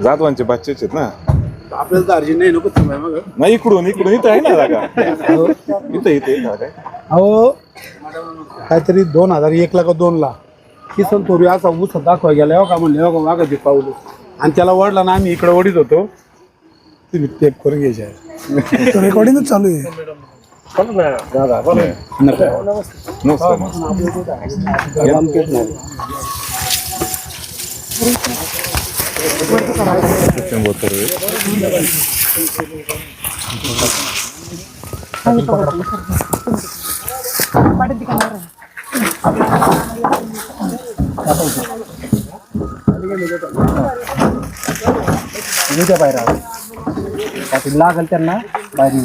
जाधवांचे बच्चे आहेत ना आपल्याला तर अर्जंट नाही नको थांबाय मग नाही इकडून इथं आहे ना जागा इथे जागा अहो काहीतरी 2001 ला का 2 ला किसन तोरी असा ऊस दाखवा गेला का म्हणले हो का वागायचे पावलं आणि त्याला वडला ना आम्ही इकडे वडीत होतो तुम्ही टेप करून घ्यायचे रेकॉर्डिंगच चालू आहे बाहेर लागल त्यांना बाहेर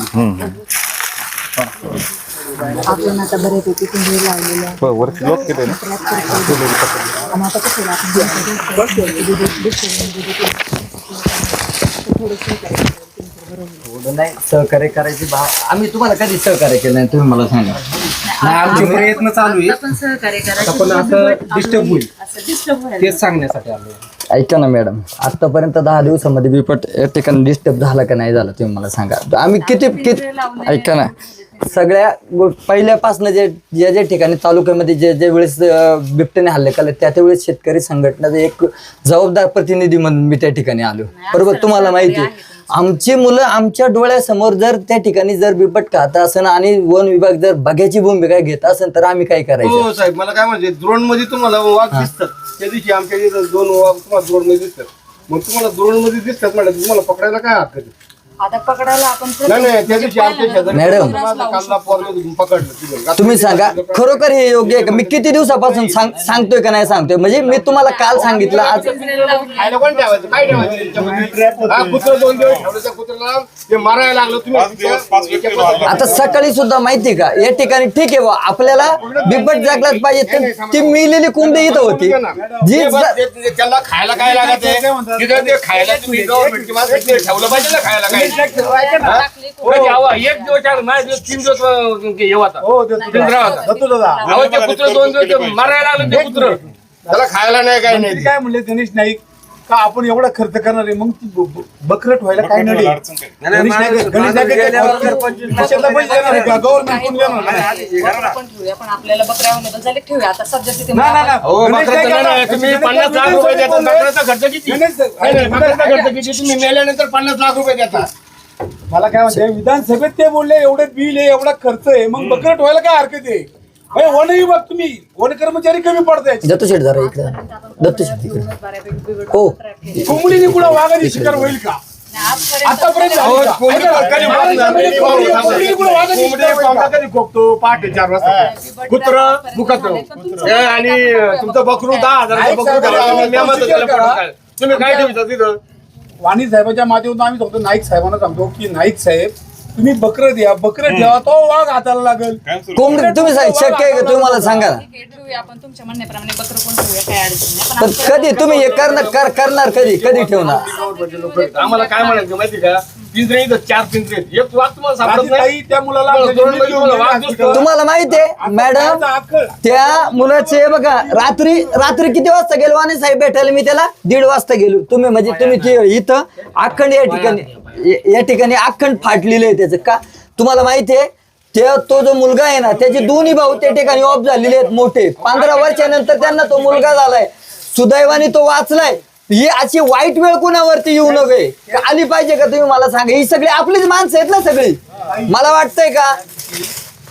आपण आता बऱ्यापैकी तुम्ही लावलेल्या वरती लोक किती नाही सहकार्य करायची आम्ही तुम्हाला कधी सहकार्य केलं नाही तुम्ही मला सांगा. नाही आमचे प्रयत्न चालू आहे आपण सहकार्य करायचं आपण असं डिस्टर्ब होईल तेच सांगण्यासाठी आलो. ऐका ना मॅडम, आतापर्यंत 10 दिवसामध्ये बिपट या ठिकाणी डिस्टर्ब झाला का नाही झाला तुम्ही मला सांगा. आम्ही किती ऐका ना सगळ्या पहिल्यापासून जे ठिकाणी तालुक्यामध्ये जे वेळेस बिबट्याने हल्ले केले त्या वेळेस शेतकरी संघटनेचा एक जबाबदार प्रतिनिधी म्हणून मी त्या ठिकाणी आलो. बरोबर, तुम्हाला माहिती आमची मुलं आमच्या डोळ्यासमोर जर त्या ठिकाणी जर बिबट खात असेल आणि वन विभाग जर बघ्याची भूमिका घेत असेल तर आम्ही काय करायचं. हो साहेब, मला काय म्हणजे ड्रोन मध्ये तुम्हाला वाघ दिसतात. त्या दिवशी आमच्या इथं 2 वाघ तुम्हाला ड्रोन मध्ये दिसतात. मग तुम्हाला ड्रोन मध्ये दिसतात म्हणजे तुम्हाला पकडायला काय हरकत आहे? आता पकडायला आपण नाही त्या दिवशी आमच्या शेजारी मॅडम, कांदा पोरलं पकडलं. तुम्ही सांगा खरोखर हे योग्य आहे का? मी किती दिवसापासून सांगतोय का नाही सांगतोय? म्हणजे मी तुम्हाला काल सांगितलं आज खायला कोण ठेवायचं काय ठेवायचं? कुत्र 2 दिवस ठेवलं त्या कुत्र्याला ते मारायला लागलं तुम्ही. आता सकाळी सुद्धा माहिती का या ठिकाणी ठीक आहे बा आपल्याला बिबट जागलाच पाहिजे. ती मिलेली कोंबडी इथं होती जी त्याला खायला काय लागत आहे ते खायला तुम्ही गव्हर्नमेंटची माणसं ठेवलं पाहिजे ना खायला काय. एक दिवस 3 दिवस कुत्र 2 दिवस मारायला लागलं ते कुत्र. त्याला खायला नाही काय नाही. काय म्हणले गणेश नाईक का आपण एवढा खर्च करणार आहे मग ती बकरट व्हायला काय नाही. पण आपल्याला बकऱ्या अवेलेबल झाले ठेवूया आता सध्या तिथे तुम्ही 50 लाख रुपये देता. बकऱ्याचा खर्च किती? बकऱ्याचा खर्च किती? तुम्ही मेल्यानंतर 50 लाख रुपये देता. मला काय म्हणते विधानसभेत ते बोलले एवढे बिल आहे एवढा खर्च आहे मग बकरट व्हायला काय हरकत आहे? वन विभाग तुम्ही वन कर्मचारी कमी पडताय. दत्तू शेठ जरा इकडे दत्तू शेठ इकडे हो कोंबडीने कुठं वाघाची शिकार होईल का? आतापर्यंत खोकतो पहाटे 4 वाजता कुत्र भुकत आणि तुमचं बकरू 10,000 तुम्ही काय ठेवता तिथं? वाणी साहेबांच्या माध्यमातून आम्ही सांगतो नाईक साहेबांना सांगतो की नाईक साहेब तुम्ही बकरं द्या बकरं ठेवा तो वाघ हाताला लागेल. कोंबडी तुम्ही शक्य आहे का तुम्ही मला सांगा ना. ठेवूया आपण तुमच्या म्हणण्याप्रमाणे बकरं कोण ठेवूया काय अडचण नाही. पण कधी तुम्ही हे करणार कधी ठेवणार? आम्हाला काय म्हणायचं माहिती का? पिंजरे इथं 4 पिंजरे आहेत. एक वाघ तुम्हाला सापडत नाही. ताई, त्या मुलाला तुम्हाला माहिती आहे मॅडम त्या मुलाचे बघा रात्री किती वाजता गेलो आणि साहेब भेटायला मी त्याला 1:30 वाजता गेलो. तुम्ही म्हणजे तुम्ही इथं अखंड या ठिकाणी अखंड फाटलेलं आहे त्याचं का तुम्हाला माहिती आहे? तो जो मुलगा आहे ना त्याचे दोन्ही भाऊ त्या ठिकाणी ऑफ झालेले आहेत मोठे. 15 वर्षानंतर त्यांना तो मुलगा झालाय. सुदैवाने तो वाचलाय. ही अशी वाईट वेळ कुणावरती येऊ नये आली पाहिजे का? तुम्ही मला सांगा. ही सगळी आपलीच माणसं आहेत ना सगळी. मला वाटतंय का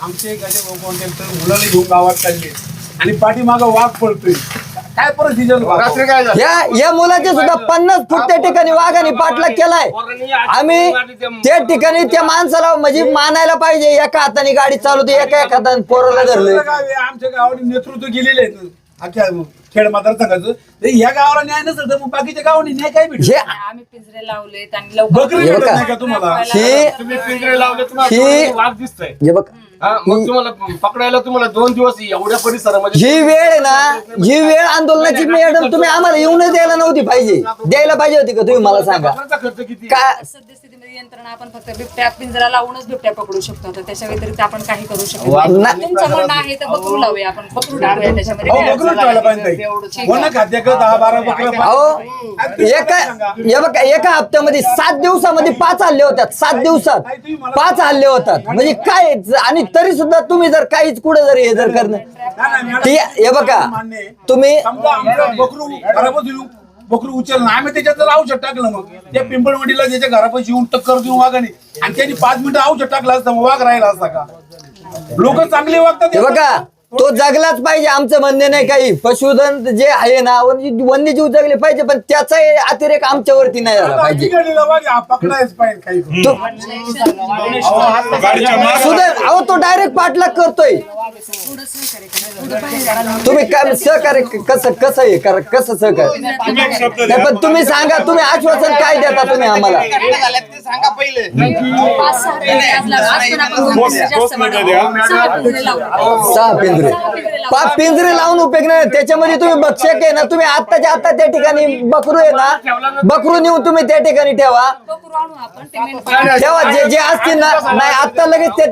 आमचे मुलाला घेऊन गावात चालले आणि पाठीमागं वाघ पळतोय काय परिस्थिती? रात्री काय झालं? या मुलाचे सुद्धा 50 फूट त्या ठिकाणी वाघाने पाठलाग केलाय. आम्ही त्या ठिकाणी त्या माणसाला म्हणजे मानायला पाहिजे. एका हाताने गाडी चालवते एका हाताने पोराला धरले. आमच्या गावाने नेतृत्व केलेले आहेत अख्या खेड मतदारसंघाचं. या गावाला न्याय नसेल तर मग बाकीच्या गावाने न्याय काय भेटेल? आम्ही पिंजरे लावलेत आणि लवकर बकरी भेटत नाही का तुम्हाला? तुम्ही पिंजरे लावले तुम्हाला वाघ दिसतोय. हे बघ मग तुम्हाला पकडायला तुम्हाला 2 दिवस एवढ्या परिसरामध्ये ही वेळ आहे ना ही वेळ आंदोलनाची मॅडम तुम्ही आम्हाला येऊनच द्यायला नव्हती पाहिजे. द्यायला पाहिजे होती का तुम्ही मला सांगा खर्च किती? काय सद्यस्थितीमध्ये यंत्रणा आपण फक्त बिबट्या पिंजरा लावूनच बिबट्या पकडू शकतो, तर त्याच्या व्यतिरिक्त आपण काही करू शकतो ना- नाही. तुमचं म्हणणं आहे तर बकरू लावूया आपण, बकरू टाकूया त्याच्यामध्ये काय बकरू अडचण ठेवायला नाही. पाहिजे ताई. वन खाद्य 10-12 बकरं अहो एका हप्त्यामध्ये 7 दिवसामध्ये 5 हल्ले होतात. 7 दिवसात 5 हल्ले होतात म्हणजे काय. आणि तरी सुद्धा तुम्ही जर काहीच कुठे जर हे जर करणं ती हे बघा तुम्ही समजा आमचं बकरू घरापासून येऊन बकरू उचललं आम्ही त्याच्यात जर औषध टाकलं मग त्या पिंपळवंडीला त्याच्या घरापाशी येऊन टक्कर देऊन वाघाने आणि त्यांनी 5 मिनिटं औषध टाकलं असतं मग वाघ राहिला असता का. लोक चांगले वागतात हे बघा तो जगलाच पाहिजे आमचं म्हणणे नाही काही. पशुधन जे आहे ना वन्यजीव जगले पाहिजे पण त्याचा अतिरेक आमच्यावरती नाही झाला पाहिजे. पकडायच पाहिजे काही सुधन अहो तो डायरेक्ट पाठलाग करतोय. तुम्ही काय सहकार्य कसं कसं हे करा कसं सहकार्य नाही पण तुम्ही सांगा तुम्ही आश्वासन काय देता तुम्ही आम्हाला. 5-6 पिंजरे आज पण आपण जास्त बनवू. 6 पिंजरे लावू. 6 पिंजरे पिंजरे लावून उपयोग नाही. त्याच्यामध्ये तुम्ही भक्षक आहे ना तुम्ही आत्ताच्या आता त्या ठिकाणी बकरू आहे ना बकरू नेऊन तुम्ही त्या ठिकाणी ठेवा बकरू आणू आपण ते मेन ठेवा जे असतील ना नाही आता लगेच ते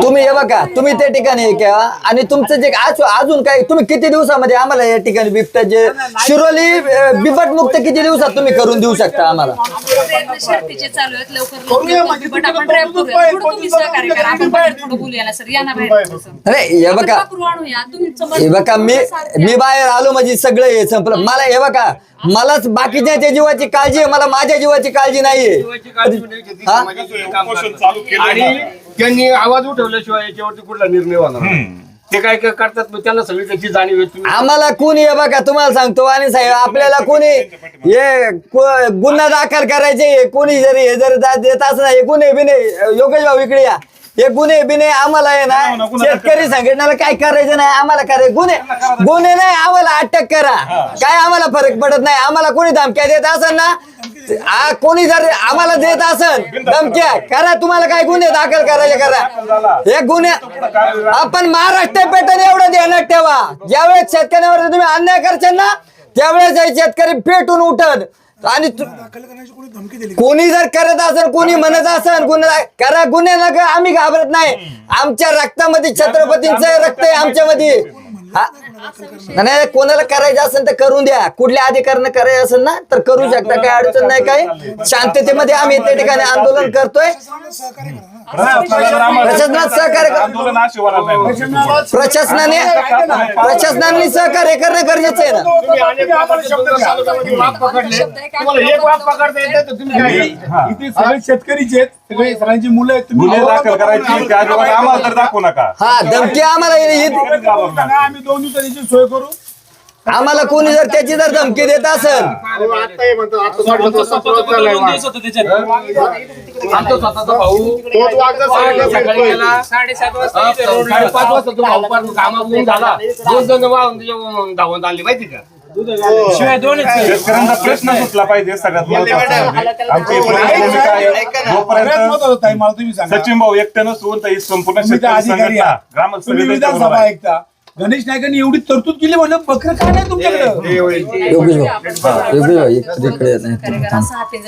तुम्ही हे बघा तुम्ही त्या ठिकाणी हे ठेवा आणि तुमचं जे अजून काय तुम्ही किती दिवसामध्ये आम्हाला या ठिकाणी बिबट्या जे शिरोली बिबट मुक्त किती दिवसात तुम्ही करून देऊ शकता आम्हाला. प्रयत्न शर्तीचे चालू आहेत. लवकर बिबट आपण ट्रॅप करूया. थोडं तुम्ही सहकार्य करा. आपण बाहेर थोडं बोलूया ना सर, या ना बाहेर थोडंसं. अरे हे बघा बकरू आणूया. तुमचं मत- हे बघा मी बाहेर आलो म्हणजे सगळं हे संपलं. मला हे बघा मलाच बाकीच्या जीवाची काळजी आहे मला माझ्या जीवाची काळजी नाहीये. हा? उपोषण चालू केलं आणि त्यांनी आवाज उठवल्याशिवाय याच्यावरती कुठला निर्णय होणार नाही. ते काय काय करतात मग त्यांना सगळी त्याची जाणीव आहे. तुम्ही आम्हाला कोणी हे बघा तुम्हाला सांगतो आणि साहेब आपल्याला कोणी हे गुन्हा दाखल करायचे कोणी जरी हे जर देत असं हे गुन्हे बिने योगेश भाऊ इकडे या हे गुन्हे बिने आम्हाला आहे ना शेतकरी संघटनेला काय करायचं नाही आम्हाला करायचं गुन्हे नाही आम्हाला अटक करा काय आम्हाला फरक पडत नाही. आम्हाला कोणी धमक्या देत असेल ना कोणी जर आम्हाला देत असेल धमक्या करा तुम्हाला काय गुन्हे दाखल करायचे करा. हे गुन्हे आपण महाराष्ट्र पेटन एवढं ध्यानात ठेवा ज्यावेळेस शेतकऱ्यावर तुम्ही अन्याय करशाल ना त्यावेळेस हे शेतकरी पेटून उठत आणि कोणी जर करत असेल कोणी म्हणत असेल गुन्हा करा गुन्हे नका आम्ही घाबरत नाही. आमच्या रक्तामध्ये छत्रपतींचं रक्त आहे आमच्यामध्ये. नाही कोणाला करायचं असेल तर करून द्या कुठल्या अधिकाऱ्यांना करायचं असेल ना तर करू शकता काही अडचण नाही काय शांततेमध्ये आम्ही त्या ठिकाणी आंदोलन करतोय. प्रशासनात सहकार्य प्रशासनाने सहकार्य करणं गरजेचं आहे ना. तुम्ही अनेक वापर शब्द वाघ पकडले तुम्हाला एक वाघ पकडता येते तर तुम्ही काय इथे सगळे शेतकरीचे आहेत सगळे सगळ्यांची मुलं आहेत गुन्हे दाखल करायची त्या दिवशी आम्हाला तर दाखवू नका. हा धमकी आम्हाला आम्ही 2 दिवसांची सोय करू. आम्हाला कोणी जर त्याची जर धमकी देत असेल आता हे म्हणतो आता स्वतःचा प्रयोग झालाय वाघ. आमचा स्वतःचा भाऊ तोच वाघ जर सकाळी गेला 7:30 वाजता इथे रोडला 5:30 वाजता तो भाऊ पण कामावरून झाला 2 जण वाहून धावून आले माहिती का. शिवाय दोनच शेतकऱ्यांचा प्रश्न सुटला पाहिजे सगळ्यात महत्त्वाचा म्हणजे आमची भूमिका आहे. सगळ्यात जोपर्यंत महत्त्वाचं ताई मला तुम्ही सांगा सचिन भाऊ एकट्यानं नसून तर ही संपूर्ण तुम्ही त्या शेतकरी अधिकारी संघटना आहात. ग्रामस्थ तुम्ही सगळे त्यांच्याबरोबर विधानसभा आहे. ऐकता गणेश नायकांनी एवढी तरतूद केली म्हणलं बकरं काय नाही तुमच्याकडे.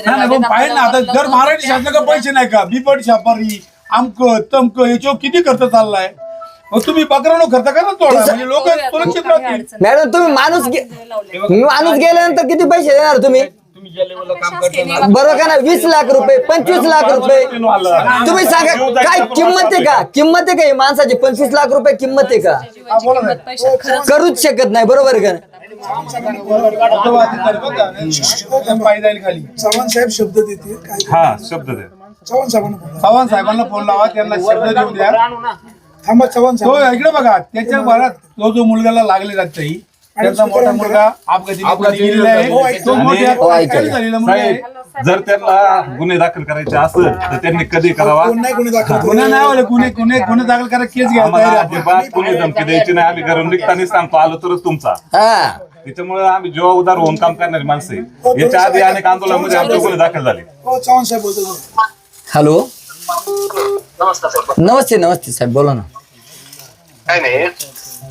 नाही पण पाहिजे ना आता जर महाराष्ट्र शासनाकडे पैसे नाही का बिबट शापारी आमक तमक याच्यावर किती खर्च चाललाय मग तुम्ही बकरांनो खर्च करा थोडा म्हणजे लोक सुरक्षित राहतील. मॅडम तुम्ही माणूस गेल्यानंतर किती पैसे देणार तुम्ही तुम्ही ज्या लेवलला काम करता बरोबर का ना 20 लाख रुपये 25 लाख रुपये तुम्ही सांगा काय किंमत आहे का किंमत आहे का ही माणसाची 25 लाख रुपये किंमत आहे का करूच शकत नाही बरोबर का. पाय जाईल खाली चव्हाण साहेब शब्द देते काय हा शब्द दे. चव्हाण साहेबांना चव्हाण साहेबांना फोन लावा त्यांना शब्द देऊन द्या. थांबा चव्हाण तो साहेब इकडे बघा त्याच्या भरात तो जो मुलगाला लागले जाते त्यांचा मोठा मुलगा अपघाती गेलेला आहे तो मोठ्या झालेला मुलगा आहे. साहेब जर त्यांना गुन्हे दाखल करायचे असेल तर त्यांनी कधी करावा. कोण नाही कोणी दाखल गुन्हा नाही होले गुन्हे दाखल करा केस आम्हाला घ्या अजिबात कुणी धमकी द्यायची नाही. आम्ही घरून निघताना सांगतो आलो तरच तुमचा. हा त्याच्यामुळे आम्ही जेव्हा उदार होऊन काम करणारी माणसं आहे. याच्या आधी अनेक आंदोलनामध्ये आमचे गुन्हे दाखल झाले. हो चव्हाण साहेब बोलतो. हॅलो नमस्ते साहेब बोला ना. काय नाही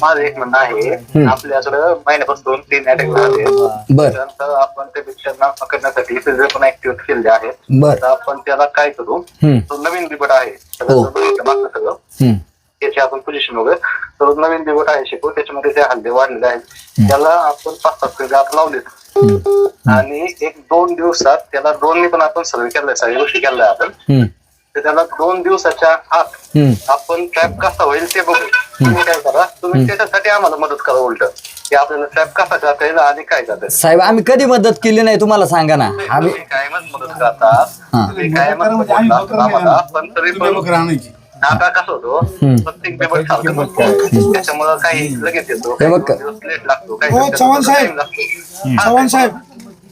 माझं एक म्हणणं आहे, आपल्याकडं महिन्यापासून 3 अटॅक झाले. बर त्यानंतर आपण त्या बिबट्यांना पकडण्यासाठी फिजर पण ऍक्टिव्ह केलेले आहेत. बर. तर आपण त्याला काय करू, तो नवीन बिबट आहे हो. मागचं सगळं हम्म. त्याची आपण पोझिशन वगैरे तर नवीन बिबट आहे शिकू, त्याच्यामध्ये ते हल्ले वाढलेले आहेत. त्याला आपण 5-7 फिजर आता लावलेत आणि 1-2 दिवसात त्याला ड्रोनने पण आपण सर्वे केलाय, सगळ्या गोष्टी केल्या आपण. तर त्याला 2 दिवसाच्या आत आपण ट्रॅप कसा होईल ते बघू. तुम्ही काय करा, तुम्ही त्याच्यासाठी आम्हाला मदत करा उलट की आपल्याला ट्रॅप कसा करता येईल आणि काय करता येईल. साहेब आम्ही कधी मदत केली नाही तुम्हाला सांगा ना. आम्ही तुम्ही कायमच मदत करतात, तुम्ही कायमच मदत करतात आम्हाला, पण तरी पण आता कसं होतो प्रत्येक पेपर सारखं नसतं, त्याच्यामुळे काही लगेच येतो, हे बघ. काही दिवस लेट लागतो, काही हो, दिवस चव्हाण साहेब. time लागतो. चव्हाण साहेब,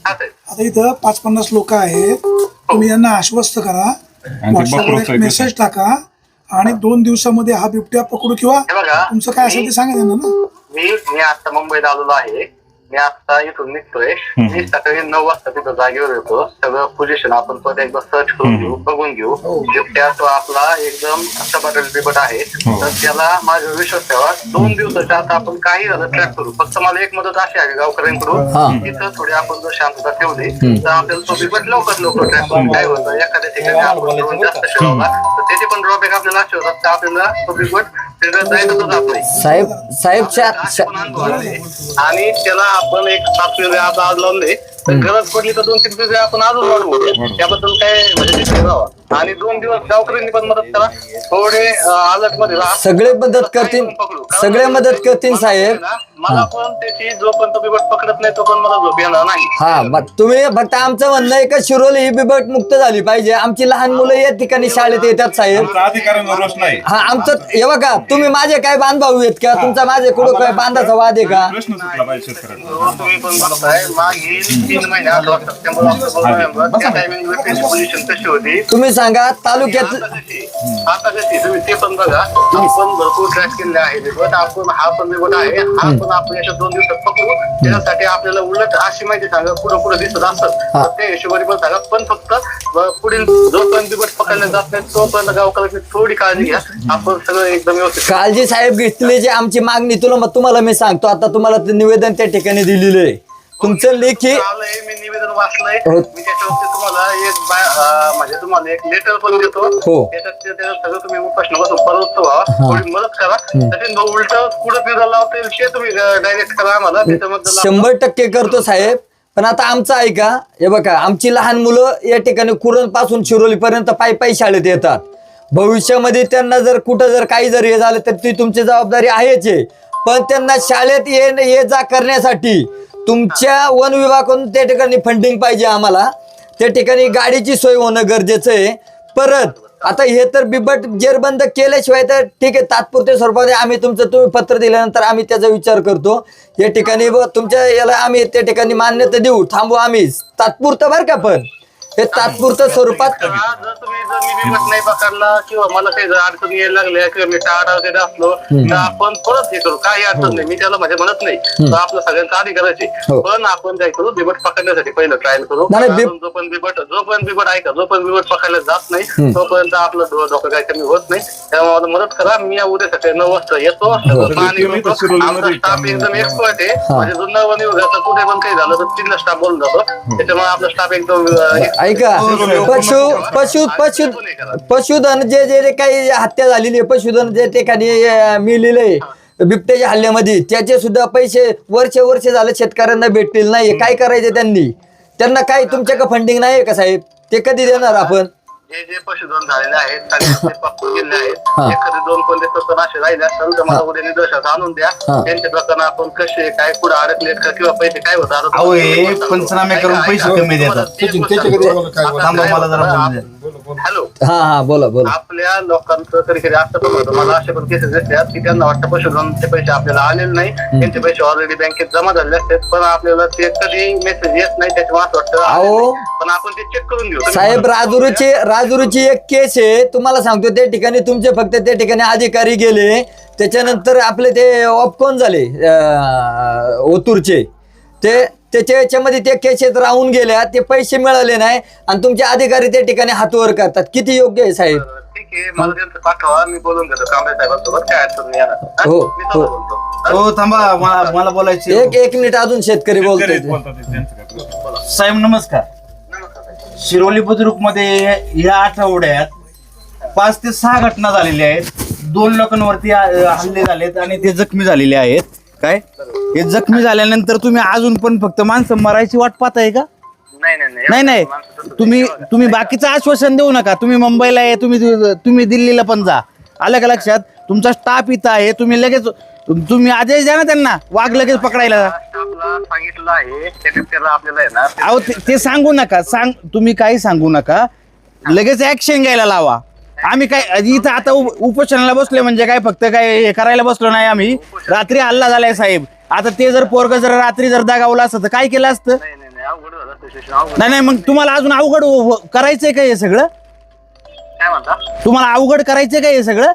हा साहेब. आता इथं 5-50 लोक आहेत, तुम्ही यांना आश्वस्त करा, व्हॉट्सअपवर एक मेसेज टाका आणि 2 दिवसामध्ये हा बिबट्या पकडू किंवा हे बघा, तुमचं काय असेल ते सांगा त्यांना ना. मी आता मुंबईला आलेलो आहे. मी आता इथून निघतोय. मी सकाळी 9 वाजता तिथं जागेवर येतो. सगळं पोझिशन आपण परत एकदा सर्च करून घेऊ, बघून घेऊ. बिबट्या तो आपला एकदम सपाटल बिबट आहे, तर त्याला माझा विश्वास ठेवा. 2 दिवसाच्या आता आपण काही झालं ट्रॅक करू. फक्त मला एक मदत अशी आहे गावकऱ्यांकडून, तिथं थोडी आपण जर शांतता ठेवली तर आपल्याला तो बिबट लवकर ट्रॅक करून काय होतं, एखाद्या ठिकाणी आपण ड्रोन जास्त शिरवला तर त्याचे पण ड्रॉबॅक आपल्याला असे होतात तर आपल्याला तो बिबट जायचं जात नाही. साहेब असे पण अनुभव आले. आणि त्याला आपण एक 7 वेळा आता आज लावले, तर गरज पडली तर 2-3 वेळा आपण अजून वाढवू. त्याबद्दल काय म्हणजे राहावा. आणि 2 दिवस गावकऱ्यांनी पण मदत करा, थोडे अलर्ट मध्ये राहा. सगळे मदत करतील, सगळे मदत करतील साहेब. मला पण त्याची जोपर्यंत बिबट पकडत नाही तोपर्यंत मला झोप येणार नाही. हा मग तुम्ही फक्त आमचं म्हणणं आहे का शिरोली ही बिबट मुक्त झाली पाहिजे. आमची लहान मुलं या ठिकाणी शाळेत येतात साहेब. आमचा अधिकाऱ्यांवर रोष नाही. हा आमचं हे बघा, तुम्ही माझे काय बांधभाऊ आहेत का, तुमचा माझे कुठं काय बांधाचा वाद आहे का. प्रश्न सुटला पाहिजे शेतकऱ्यांना. तुम्ही पण बघताय मागील 3 महिने असं सप्टेंबर नोव्हेंबर त्या टायमिंगला त्याची पोझिशन कशी होती. तुम्ही सांगा तालुक्यात आता कशी तुम्ही ते पण बघा. आपण भरपूर ट्रॅक केले आहे बिबट. आपण हा पण बिबट आहे, हा पण आपण याच्या 2 दिवसात पकडू. त्याच्यासाठी आपल्याला उलट अशी माहिती सांगा पुढे दिसत असत तर त्या हिशोबाने पण सांगा. पण फक्त पुढील जोपर्यंत बिबट पकडले जात नाही तोपर्यंत गावकऱ्यांची थोडी काळजी घ्या. आपण सगळं एकदम व्यवस्थित काळजी साहेब घेतली जी आमची मागणी तुम्हाला मी सांगतो. आता तुम्हाला ते निवेदन त्या ठिकाणी दिलेलं आहे तुमचं लेखी. मी निवेदन वाचलंय. मी त्याच्यावरती तुम्हाला म्हणजे तुम्हाला एक लेटर पण देतो. त्याच्यात सगळं तुम्ही उपासनापासून परत व्हा, थोडी मदत करा. त्याचे उलट पुढे फिरायला लावता येईल ते तुम्ही डायरेक्ट करा आम्हाला. 100% करतो साहेब. पण आता आमचं ऐका, हे बघा आमची लहान मुलं या ठिकाणी कुरण पासून शिरोली पर्यंत पायी शाळेत येतात. भविष्यामध्ये त्यांना जर कुठं जर काही जर हे झालं तर ती तुमची जबाबदारी आहेच आहे. पण त्यांना शाळेत ये जा करण्यासाठी तुमच्या वन विभागाकडून त्या ठिकाणी फंडिंग पाहिजे आम्हाला. त्या ठिकाणी गाडीची सोय होणं गरजेचं आहे. परत आता हे तर बिबट जेरबंद केल्याशिवाय तर ठीक आहे, तात्पुरत्या स्वरूपामध्ये आम्ही तुम्ही पत्र दिल्यानंतर आम्ही त्याचा विचार करतो. या ठिकाणी तुमच्या याला आम्ही त्या ठिकाणी मान्यता देऊ, थांबू आम्ही तात्पुरतं बरं का. पण हे तात्पुरतं स्वरूपात जर मी बिबट नाही पकडला किंवा मला काही अडचण यायला लागल्या किंवा मी टाळाटाळ असलो तर आपण परत हे करू, काही अडचण नाही. मी त्याला म्हणजे म्हणत नाही, तर आपलं सगळ्यांचा अधिकाराचे. पण आपण काय करू, बिबट पकडण्यासाठी पहिलं ट्रायल करू. जोपर्यंत बिबट ऐका, जोपर्यंत बिबट पकडला जात नाही तोपर्यंत आपलं डोकं काही कमी होत नाही. त्यामुळे मला मदत करा. मी उद्या सकाळी 9 वाजता येतो. आमचा स्टाफ एकदम एक्सपर्ट आहे. म्हणजे जुन्नर वन विभागाचं कुठे पण काही झालं तर 3 स्टाफ बोलून जातो. त्याच्यामुळे आपला स्टाफ एकदम ऐका. पशुधन जे काही हत्या झालेली आहे, पशुधन जे ठिकाणी मिळलेलं आहे बिबट्याच्या हल्ल्यामध्ये, त्याचे सुद्धा पैसे वर्ष झालं शेतकऱ्यांना भेटतील नाही. काय करायचे त्यांना काय तुमच्याकडे फंडिंग नाही का साहेब? ते कधी देणार आपण? जे पशुधन झालेले आहेत सगळे पकडून गेले आहेत. एखादे 2 कोणते प्रकरण असे राहिले असेल तर मला उद्या निदर्शनास आणून द्या. त्यांचे प्रकरण आपण कसे काय पुढे अडकलेत का किंवा पैसे काय होतात पंचनामे करून पैसे कमी देतात. हॅलो, हा बोला. आपल्या लोकांचं कधी कधी असं पण होतं, मला असे पण केसेस असतात की त्यांना वाटतं पशुधनचे पैसे आपल्याला आलेले नाही, त्यांचे पैसे ऑलरेडी बँकेत जमा झाले असतात, पण आपल्याला ते कधी मेसेज येत नाही. त्याच्यामुळे असं वाटतं पण आपण ते चेक करून घेऊ. साहेब राजुरीची एक केस आहे तुम्हाला सांगतो. त्या ठिकाणी तुमचे फक्त त्या ठिकाणी अधिकारी गेले, त्याच्यानंतर आपले ते ऑफ कोण झाले ओतूरचे, ते त्याच्या याच्यामध्ये त्या केसेत राहून गेल्या, ते पैसे मिळाले नाही आणि तुमचे अधिकारी त्या ठिकाणी हातवर करतात. किती योग्य आहे साहेब? ठीक आहे, मला त्यांचं पाठवा, मी बोलून घेतो कांबळे साहेबांसोबत, काय अडचण नाही येणार. हा? हो, मी स्वतः हो. बोलतो. हो थांबा, मला बोलायचे. एक मिनिट अजून शेतकरी बोलतोय. साहेब नमस्कार. शिरोली बुद्रुक मध्ये या आठवड्यात 5 ते 6 घटना झालेल्या आहेत. 2 लोकांवरती हल्ले झालेत आणि ते जखमी झालेले आहेत. काय हे जखमी झाल्यानंतर तुम्ही अजून पण फक्त माणसं मरायची वाट पाहताय का? नाही, तुम्ही बाकीचं आश्वासन देऊ नका. तुम्ही मुंबईला आहे, तुम्ही दिल्लीला पण जा. आलं का लक्षात? तुमचा स्टाफ इथं आहे, तुम्ही लगेच तुम्ही आदेश द्या ना त्यांना, वाघ लगेच पकडायला. सांगितलं आहे त्या बिबट्याला आपल्याला आहे ना. अहो ते सांगू नका, तुम्ही काही सांगू नका, लगेच ऍक्शन घ्यायला लावा. आम्ही काय इथं आता उपोषणाला बसलोय म्हणजे काय फक्त काय हे करायला बसलो नाही आम्ही. रात्री हल्ला झालाय साहेब. आता ते जर पोरग जर रात्री जर दगावलं असतं तर काय केलं असतं? अवघड झालं सिच्युएशन, अवघड. नाही मग तुम्हाला अजून अवघड करायचंय का हे सगळं? काय म्हणता? तुम्हाला अवघड करायचंय का हे सगळं?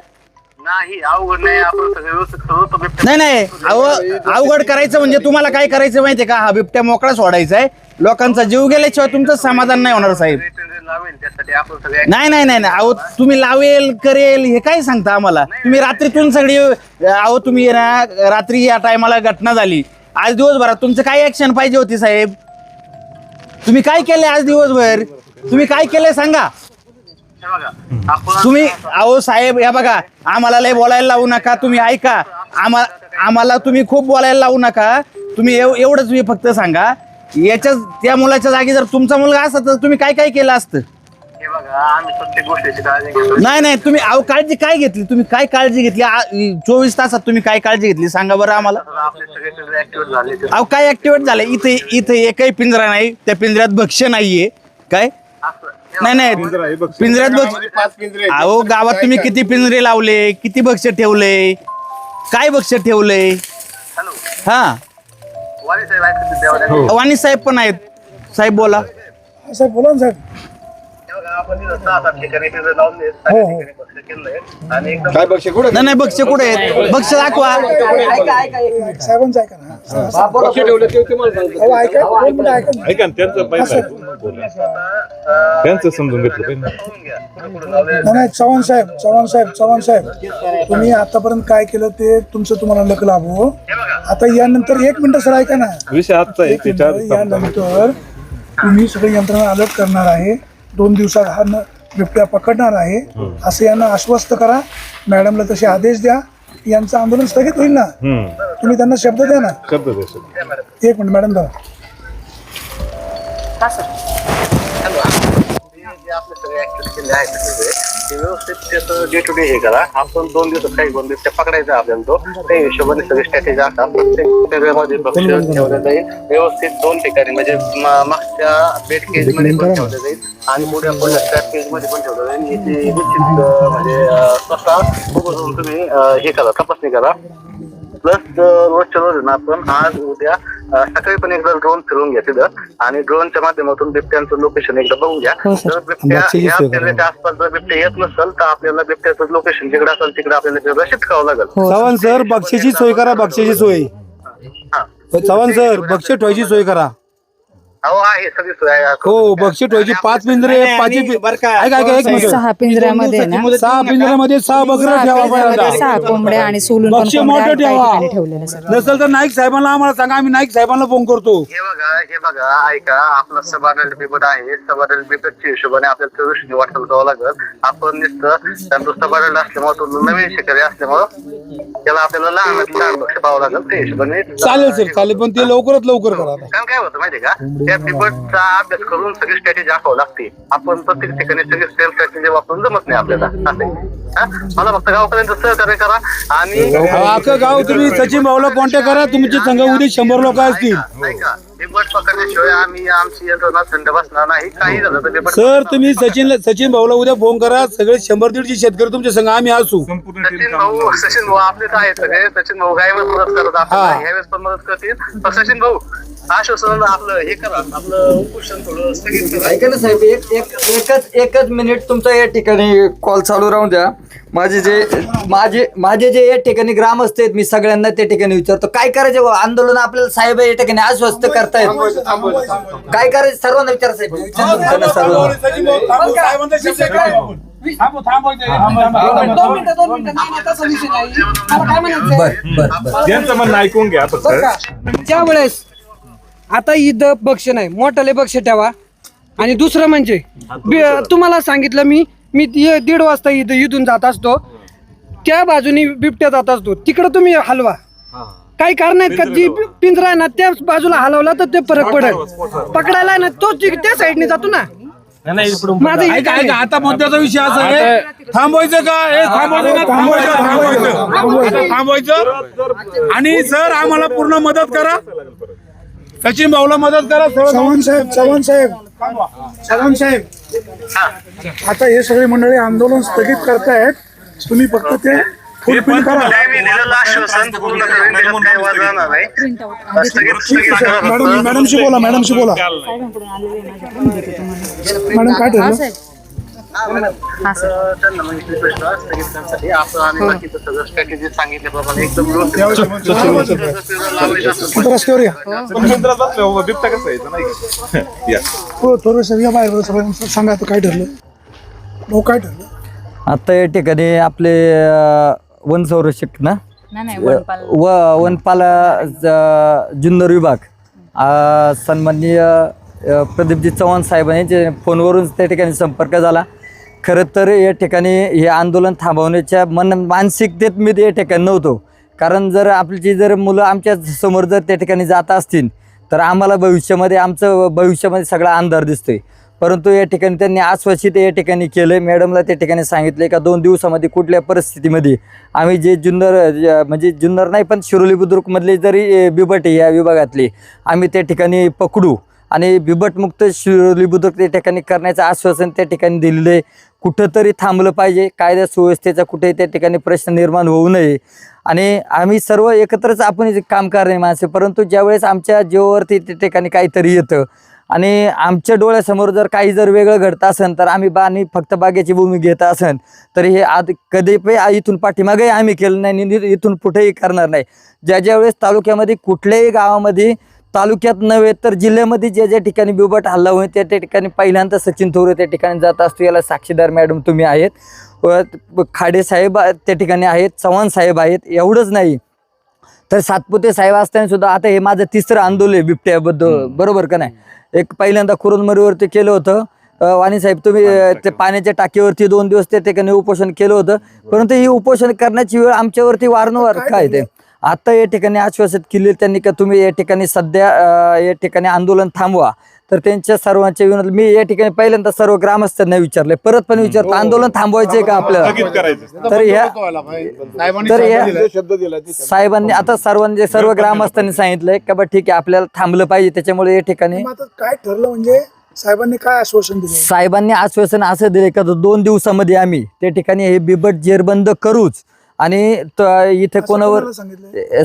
नाही, अवघड नाही, आपण सगळं व्यवस्थित करू. तो बिबट्या नाही अवघड करायचं म्हणजे तुम्हाला काय करायचं माहितीये का? हा बिबट्या मोकळा सोडायचा आहे. लोकांचा जीव गेल्याशिवाय तुमचं समाधान नाही होणार साहेब. लावेल त्यासाठी आपण सगळे. नाही अहो तुम्ही लावेल करेल हे काय सांगता आम्हाला? तुम्ही रात्रीतून सगळी अहो तुम्ही ना रात्री या टायमाला घटना झाली. आज दिवसभरात तुमचं काय ऍक्शन पाहिजे होती साहेब? तुम्ही काय केलंय आज दिवसभर? तुम्ही काय केलंय सांगा. हे बघा, आपण तुम्ही अहो साहेब या बघा, आम्हाला लय बोलायला लावू नका. तुम्ही ऐका, आम्हाला तुम्ही खूप बोलायला लावू नका. तुम्ही एवढंच मी फक्त सांगा, त्या मुलाच्या जागी जर तुमचा मुलगा असता तर तुम्ही काय केलं असतं? हे बघा, आम्ही प्रत्येक गोष्टीची काळजी घेतो. नाही तुम्ही अहो काळजी काय घेतली? तुम्ही काय काळजी घेतली? 24 तासात तुम्ही काय काळजी घेतली सांगा बरं आम्हाला. आपले सगळे ऍक्टिव्ह झाले. अहो काय ऍक्टिव्हेट झाले? इथे एकही पिंजरा नाही, त्या पिंजऱ्यात भक्ष्य नाहीये काय? नाही पिंजऱ्यात भक्ष्य. अहो गावात तुम्ही किती पिंजरे लावले, किती भक्ष्य ठेवले, काय भक्ष्य ठेवले? हॅलो, हा वाणी साहेब ऐकत देवा. वाणी साहेब पण आहेत. साहेब बोला. साहेब बोला ना साहेब. आपण तिथं 6-7 ठिकाणी पिंजरे लावले, सगळ्या ठिकाणी बक्षीस केलंय आणि एकदम काय बक्षे कुठं? नाही भक्ष्य कुठे आहेत? भक्ष्य दाखवा. साहेबांचं ऐका ना. बक्षे ठेवले ते तुम्हाला सांगतो. अहो, ऐका 2 मिनिटं ऐका ना. ऐका ना, त्यांचं पहिलं त्यांचं समजून घेतलं पहिलं. पाहून घ्या. कुठं लावले. नाही चव्हाण साहेब तुम्ही आतापर्यंत काय केलं ते तुमचं तुम्हाला लक लाभो. आता यानंतर 1 मिनिट सर ऐका ना. विषय आजचा आहे त्याच्यावर यानंतर तुम्ही सगळी यंत्रणा अलर्ट करणार आहे. 2 दिवसात हा बिबट्या पकडणार आहे असं यांना आश्वस्त करा. मॅडमला तसे आदेश द्या. यांचं आंदोलन स्थगित होईल ना. तुम्ही त्यांना शब्द द्या ना. शब्द 1 मिनिट मॅडम द्या. जे आपले सगळे ऍक्टिव्ह केले आहेत सगळे, ते व्यवस्थित त्याचं डे टू डे हे करा. आपण 2 दिवसात काही बंद ते पकडायचा आपल्याला तो त्या हिशोबाने सगळे स्ट्रॅटेजी असतात. प्रत्येक सगळ्यामध्ये बक्षीस ठेवलं जाईल व्यवस्थित 2 ठिकाणी, म्हणजे मागच्या बेड केज मध्ये पण ठेवलं जाईल आणि पुढल्या स्ट्रॅप केज मध्ये पण ठेवलं जाईल. याची निश्चित म्हणजे स्वतः बघून तुम्ही हे करा, तपासणी करा. प्लस रोजच्या रोज ना आपण आज उद्या सकाळी पण एकदा ड्रोन फिरून घ्या तिथं आणि ड्रोनच्या माध्यमातून बिबट्यांचं लोकेशन एकदा बघून घ्या. जर बिबट्या या केंद्राच्या आसपास जर बिबट्या येत नसेल तर आपल्याला बिबट्याचं लोकेशन जिकडे असेल तिकडे आपल्याला शिफ्ट करावं लागेल. चव्हाण सर बक्षीची सोय करा. बक्षीची सोय. चव्हाण सर बक्षीस ठेवायची सोय करा. हो आहे, सगळी सोय आहे. हो बक्षीस ठेवायची. 5 पिंजरे, 5 ऐका 1 मिनिट. 6 पिंजऱ्यामध्ये ना 6 पिंजऱ्यामध्ये 6 बकरं ठेवा पहिल्यांदा. 6 कोंबड्या आणि सोलून पण बक्षीस कोंबड्या मोठं आहेत काही ठेवा. ठिकाणी ठेवलेलं सर. नसेल तर नाईक साहेबांना आम्हाला सांगा. आम्ही नाईक साहेबांना फोन करतो. हे बघा ऐका, आपला सबऑर्डिनेट बिबट आहे. सबऑर्डिनेट बिबटच्या हिशोबाने आपल्याला चौरशीने वाटलं जावं लागेल. आपण नुसतं त्यांचं सबऑर्डिनेट असल्यामुळे तो नवीन शिकारी असल्यामुळे त्याला आपल्याला लहान बक्ष पाहावं लागेल. त्या हिशोबाने चालेल सर चालेल, पण ते लवकरात लवकर करा. कारण काय होतं माहितीये का, त्या बिबटचा अभ्यास करून सगळी स्ट्रॅटेजी दाखवावं लागते. आपण प्रत्येक ठिकाणी सगळी सेम स्ट्रॅटेजी वापरून जमत नाही आपल्याला. मला फक्त गावकऱ्यांचं सहकार्य करा आणि अख्खं गाव तुम्ही सचिन भाऊला कॉन्टॅक्ट करा. तुमची संघ उद्या 100 लोक असतील. ऐका, बिबट पकडल्याशिवाय आम्ही आमची यंत्रणा थंड बसणार नाही. काही झालं तर बिबट सर तुम्ही सचिन भाऊला उद्या फोन करा. सगळे 100-150 शेतकरी तुमच्या संघ आम्ही असू. सचिन भाऊ आपलेच आहेत सगळे. सचिन भाऊ गायवर मदत करत आपल्याला, ह्यावेळेस पण मदत करतील. पण सचिन भाऊ आश्वासन आपलं हे करा, आपलं उपोषण थोडं स्थगित करा. ऐका ना साहेब, एकच मिनिट तुमचा या ठिकाणी कॉल चालू राहून द्या. माझे जे या ठिकाणी ग्रामस्थ आहेत, मी सगळ्यांना त्या ठिकाणी विचारतो काय करायचं बुवा? आंदोलन आपल्याला साहेब या ठिकाणी आश्वस्त करतायत, काय करायचं सर्वांना विचार साहेब. यांचं म्हणणं ऐकून घ्या फक्त. त्यावेळेस आता इथं बक्ष नाही, मोठाले बक्ष ठेवा. आणि दुसरं म्हणजे तुम्हाला सांगितलं मी 1:30 वाजता इथून जात असतो, त्या बाजूनी बिबट्या जात असतो, तिकडे तुम्ही हलवा. काही कारण आहेत का? जी पिंजरा आहे ना त्या बाजूला हलवला तर ते फरक पडेल. पकडायला आहे ना तो त्या साईडने जातो ना. माझं हे काय? आता मुद्द्याचा विषय असा आहे, थांबवायचं का? थांबवायचं. आणि सर आम्हाला पूर्ण मदत करा, सचिन भाऊला मदत करा. चव्हाण साहेब आता हे सगळे मंडळी आंदोलन स्थगित करतायत, तुम्ही फक्त ते फुलफिल करा. मी दिलेलं आश्वासन पूर्ण करेन, त्याच्यात काही वाद राहणार नाही. स्थगित करा. मॅडमशी बोला. मॅडम काय ठरलं? त्यांना म्हणजे रिक्वेस्ट आहे स्थगित करण्यासाठी. आपण आणि बाकीचं सगळं स्ट्रॅटेजी सांगितल्याप्रमाणे एकदम व्यवस्थित लावायचं असेल. रस्त्यावर या. बिबट्या कसं यायचं नाही का? या. हो थोडंसं या बाहेर सगळ्यांना सांगा आता काय ठरलं. भाऊ काय ठरलं? आता या ठिकाणी आपले वन संरक्षक ना वनपाल जुन्नर विभाग सन्माननीय प्रदीपजी चव्हाण साहेबांनी जे फोनवरून त्या ठिकाणी संपर्क झाला. खरं तर या ठिकाणी हे आंदोलन थांबवण्याच्या मानसिकतेत मी या ठिकाणी नव्हतो, कारण जर मुलं आमच्या समोर जर त्या ठिकाणी जात असतील तर आम्हाला आमचं भविष्यामध्ये सगळा अंधार दिसतोय. परंतु या ठिकाणी त्यांनी आश्वासित या ठिकाणी केलं. मॅडमला त्या ठिकाणी सांगितलं का 2 दिवसामध्ये कुठल्या परिस्थितीमध्ये आम्ही जे जुन्नर नाही पण शिरोली बुद्रुकमधले जरी बिबट या विभागातले आम्ही त्या ठिकाणी पकडू आणि बिबटमुक्त शिरोली बुद्रुक त्या ठिकाणी करण्याचं आश्वासन त्या ठिकाणी दिलेलं आहे. कुठंतरी थांबलं पाहिजे, कायदा सुव्यवस्थेचा कुठेही त्या ठिकाणी प्रश्न निर्माण होऊ नये. आणि आम्ही सर्व एकत्रच आपण काम करणारे माणसे, परंतु ज्यावेळेस आमच्या जीवावरती त्या ठिकाणी काहीतरी येतं आणि आमच्या डोळ्यासमोर जर काही वेगळं घडतं असेल तर आम्ही फक्त बागेची भूमी घेत असेल तर हे कधी इथून पाठीमागे आम्ही केलं नाही, इथून कुठेही करणार नाही. ज्यावेळेस तालुक्यामध्ये कुठल्याही गावामध्ये, तालुक्यात नव्हे तर जिल्ह्यामध्ये ज्या ठिकाणी बिबट हल्ला होईल त्या ठिकाणी पहिल्यांदा सचिन थोरे त्या ठिकाणी जात असतो. याला साक्षीदार मॅडम तुम्ही आहेत, खाडे साहेब त्या ठिकाणी आहेत, चव्हाण साहेब आहेत. एवढंच नाही तर सातपुते साहेब असताना सुद्धा आता हे माझं 3रं आंदोलन आहे बिबट्याबद्दल, बरोबर का नाही? एक पहिल्यांदा कुरुंदमरीवरती केलं होतं. वाणी साहेब तुम्ही ते पाण्याच्या टाकीवरती 2 दिवस त्या ठिकाणी उपोषण केलं होतं, परंतु ही उपोषण करण्याची वेळ आमच्यावरती वारंवार काय ते आता या ठिकाणी आश्वासित केले त्यांनी का तुम्ही या ठिकाणी सध्या या ठिकाणी आंदोलन थांबवा. तर त्यांच्या सर्वांच्या विनंती मी या ठिकाणी पहिल्यांदा सर्व ग्रामस्थांना विचारले, परत पण विचारतो आंदोलन थांबवायचंय का आपल्याला. साहेबांनी आता सर्व ग्रामस्थांनी सांगितलंय का बा ठीक आहे आपल्याला थांबलं पाहिजे. त्याच्यामुळे या ठिकाणी काय ठरलं म्हणजे साहेबांनी काय आश्वासन दिलं? साहेबांनी आश्वासन असं दिले का 2 दिवसामध्ये आम्ही त्या ठिकाणी हे बिबट जेरबंद करूच. आणि इथे कोणावर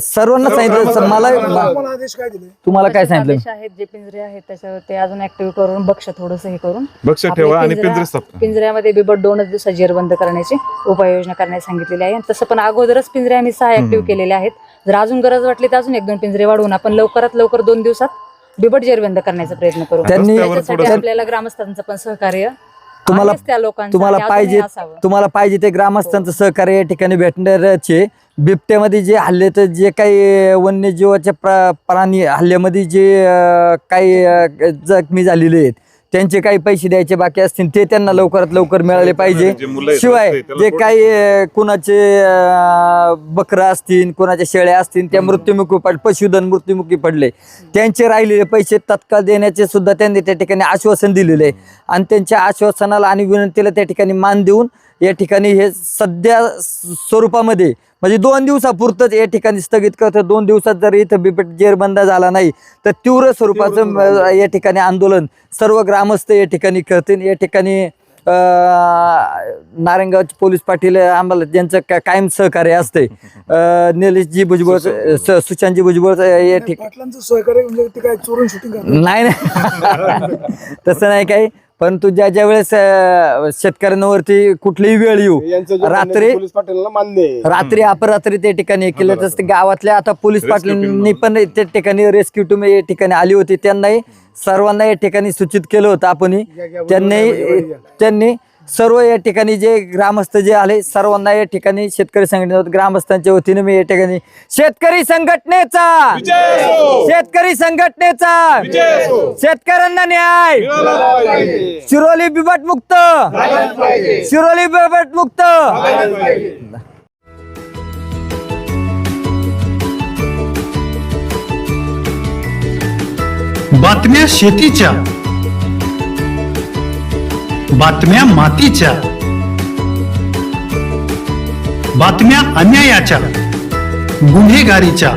सर्वांना सांगितलं. मला तुम्हाला काय सांगितलं? आहेत जे पिंजरे आहेत त्याच्यावर ते अजून ऍक्टिव्ह करून बक्ष थोडंसं हे करून बक्ष ठेवा आणि पिंजऱ्यामध्ये बिबट 2 दिवसात जेरबंद करण्याची उपाययोजना करण्यास सांगितलेली आहे. तसं पण अगोदरच पिंजरे आम्ही 6 ऍक्टिव्ह केलेले आहेत. जर अजून गरज वाटली तर अजून 1-2 पिंजरे वाढवून आपण लवकरात लवकर 2 दिवसात बिबट जेरबंद करण्याचा प्रयत्न करू. त्याच्यासाठी आपल्याला ग्रामस्थांचं पण सहकार्य तुम्हाला पाहिजे ते ग्रामस्थांचं सहकार्य या ठिकाणी भेटणारचे. बिबट्यामध्ये जे हल्ले तर जे काही वन्यजीवाच्या प्राणी हल्ल्यामध्ये जे काही जखमी झालेले आहेत त्यांचे काही पैसे द्यायचे बाकी असतील ते त्यांना लवकरात लवकर मिळाले पाहिजे. शिवाय जे काही कुणाचे बकरं असतील, कुणाच्या शेळ्या असतील त्या मृत्युमुखी पशुधन मृत्युमुखी पडले त्यांचे राहिलेले पैसे तत्काळ देण्याचे सुद्धा त्यांनी त्या ठिकाणी आश्वासन दिलेले आहे. आणि त्यांच्या आश्वासनाला आणि विनंतीला त्या ठिकाणी मान देऊन या ठिकाणी हे सध्या स्वरूपामध्ये म्हणजे 2 दिवसापुरतंच या ठिकाणी स्थगित करतो. 2 दिवसात जर इथं बिबट जेरबंद झाला नाही तर तीव्र स्वरूपाचं या ठिकाणी आंदोलन सर्व ग्रामस्थ या ठिकाणी करतील. या ठिकाणी नारायणगावचे पोलीस पाटील आम्हाला ज्यांचं कायम सहकार्य असते, निलेशजी भुजबळ, सुशांतजी भुजबळ या ठिकाणी सहकार्य म्हणजे ते काय चोरून शूटिंग नाही तसं नाही काही. परंतु ज्या वेळेस शेतकऱ्यांवरती कुठलीही वेळ येऊ यांचं जे रात्री पोलीस पाटीलला मान्य आहे. रात्री अपरात्री त्या ठिकाणी हे केलं तसं गावातल्या आता पोलीस पाटलांनी पण त्या ठिकाणी रेस्क्यू टीम या ठिकाणी आली होती. त्यांनाही सर्वांना या ठिकाणी सूचित केलं होतं आपण. त्यांनी सर्व या ठिकाणी जे ग्रामस्थ जे आले सर्वांना या ठिकाणी शेतकरी संघटने ग्रामस्थांच्या वतीने मी या ठिकाणी शेतकरी संघटनेचा शेतकऱ्यांना न्याय, शिरोली बिबट मुक्त, शिरोली बिबट मुक्त. बातम्या शेतीच्या, बातम्या मातीच्या, बातम्या अन्यायाच्या, गुन्हेगारीच्या,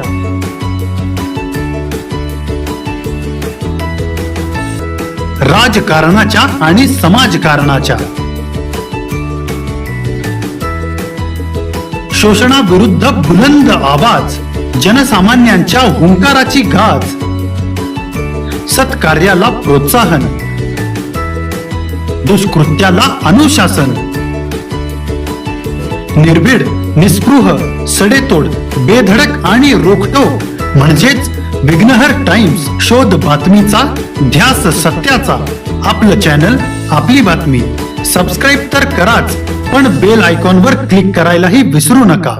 राजकारणाच्या आणि समाजकारणाच्या, शोषणाविरुद्ध बुलंद आवाज, जनसामान्यांच्या हुंकाराची गाज, सत्कार्याला प्रोत्साहन, दुष्कृत्याला अनुशासन, निर्भीड, निस्पृह, सडेतोड, बेधडक आणि रोखटोक म्हणजेच विघ्नहर टाइम्स. शोध बातमीचा, ध्यास सत्याचा. आपलं चॅनल, आपली बातमी. सबस्क्राईब तर कराच, पण बेल आयकॉनवर क्लिक करायलाही विसरू नका.